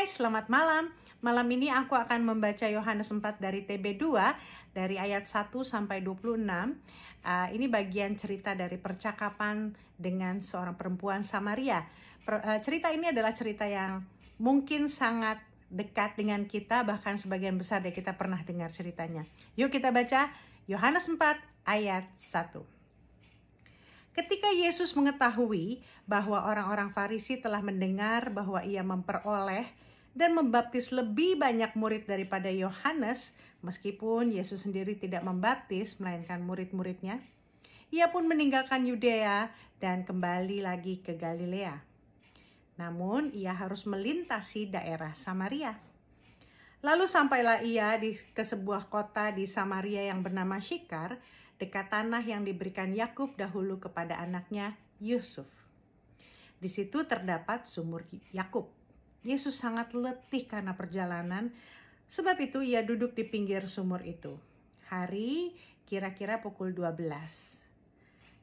Hai, selamat malam. Malam ini aku akan membaca Yohanes 4 dari TB2 dari ayat 1 sampai 26. Ini bagian cerita dari percakapan dengan seorang perempuan Samaria. Cerita ini adalah cerita yang mungkin sangat dekat dengan kita, bahkan sebagian besar dari kita pernah dengar ceritanya. Yuk kita baca Yohanes 4 ayat 1. Ketika Yesus mengetahui bahwa orang-orang Farisi telah mendengar bahwa ia memperoleh dan membaptis lebih banyak murid daripada Yohanes, meskipun Yesus sendiri tidak membaptis melainkan murid-muridnya, ia pun meninggalkan Yudea dan kembali lagi ke Galilea. Namun ia harus melintasi daerah Samaria. Lalu sampailah ia ke sebuah kota di Samaria yang bernama Syikar, dekat tanah yang diberikan Yakub dahulu kepada anaknya Yusuf. Di situ terdapat sumur Yakub. Yesus sangat letih karena perjalanan, sebab itu ia duduk di pinggir sumur itu. Hari kira-kira pukul 12.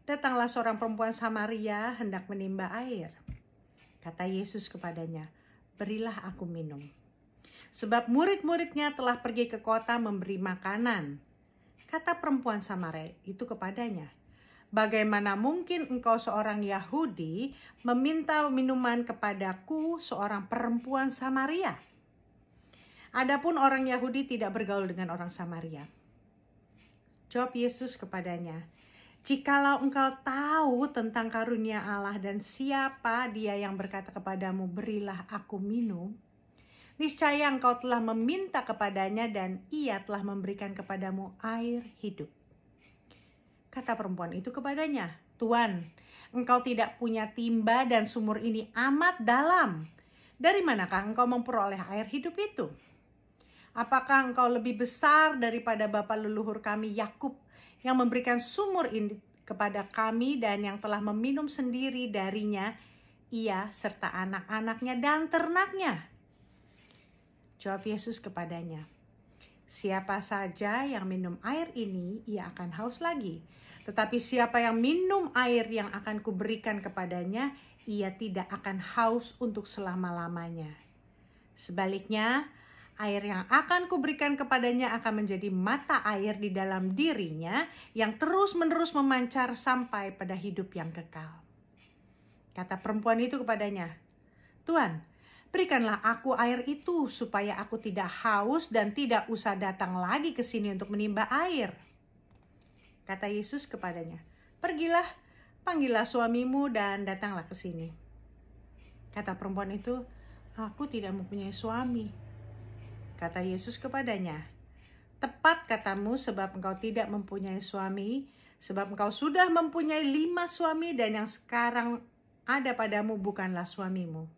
Datanglah seorang perempuan Samaria hendak menimba air. Kata Yesus kepadanya, "Berilah aku minum." Sebab murid-muridnya telah pergi ke kota memberi makanan. Kata perempuan Samaria itu kepadanya, "Bagaimana mungkin engkau seorang Yahudi meminta minuman kepadaku seorang perempuan Samaria?" Adapun orang Yahudi tidak bergaul dengan orang Samaria. Jawab Yesus kepadanya, "Jikalau engkau tahu tentang karunia Allah dan siapa dia yang berkata kepadamu, 'Berilah aku minum,' niscaya engkau telah meminta kepadanya dan ia telah memberikan kepadamu air hidup." Kata perempuan itu kepadanya, "Tuan, engkau tidak punya timba dan sumur ini amat dalam. Dari manakah engkau memperoleh air hidup itu? Apakah engkau lebih besar daripada bapa leluhur kami Yakub yang memberikan sumur ini kepada kami dan yang telah meminum sendiri darinya, ia serta anak-anaknya dan ternaknya?" Jawab Yesus kepadanya, "Siapa saja yang minum air ini, ia akan haus lagi. Tetapi siapa yang minum air yang akan kuberikan kepadanya, ia tidak akan haus untuk selama-lamanya. Sebaliknya, air yang akan kuberikan kepadanya akan menjadi mata air di dalam dirinya yang terus-menerus memancar sampai pada hidup yang kekal." Kata perempuan itu kepadanya, "Tuan, berikanlah aku air itu supaya aku tidak haus dan tidak usah datang lagi ke sini untuk menimba air." Kata Yesus kepadanya, "Pergilah, panggillah suamimu dan datanglah ke sini." Kata perempuan itu, "Aku tidak mempunyai suami." Kata Yesus kepadanya, "Tepat katamu, sebab engkau tidak mempunyai suami, sebab engkau sudah mempunyai 5 suami dan yang sekarang ada padamu bukanlah suamimu.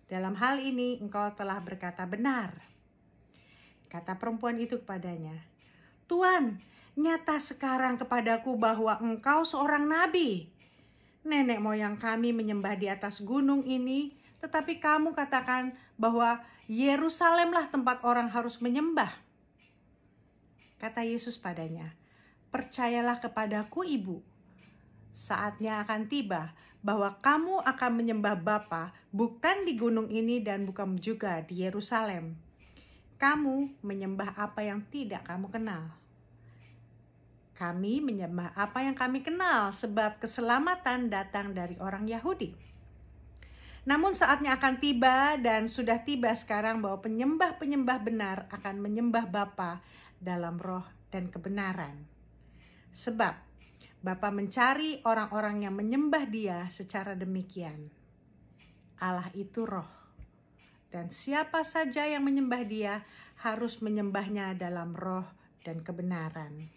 Dalam hal ini engkau telah berkata benar." Kata perempuan itu kepadanya, "Tuan, nyata sekarang kepadaku bahwa engkau seorang nabi. Nenek moyang kami menyembah di atas gunung ini, tetapi kamu katakan bahwa Yerusalemlah tempat orang harus menyembah." Kata Yesus padanya, "Percayalah kepadaku, Ibu. Saatnya akan tiba bahwa kamu akan menyembah Bapa bukan di gunung ini dan bukan juga di Yerusalem. Kamu menyembah apa yang tidak kamu kenal. Kami menyembah apa yang kami kenal, sebab keselamatan datang dari orang Yahudi. Namun saatnya akan tiba dan sudah tiba sekarang bahwa penyembah-penyembah benar akan menyembah Bapa dalam roh dan kebenaran. Sebab Bapa mencari orang-orang yang menyembah Dia secara demikian. Allah itu roh, dan siapa saja yang menyembah Dia harus menyembahnya dalam roh dan kebenaran."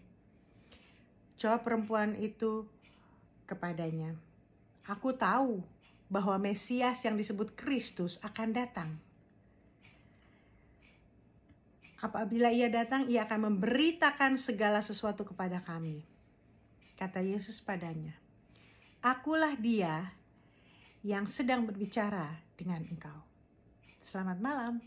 Jawab perempuan itu kepadanya, "Aku tahu bahwa Mesias yang disebut Kristus akan datang. Apabila ia datang, ia akan memberitakan segala sesuatu kepada kami." Kata Yesus padanya, "Akulah Dia yang sedang berbicara dengan engkau." Selamat malam.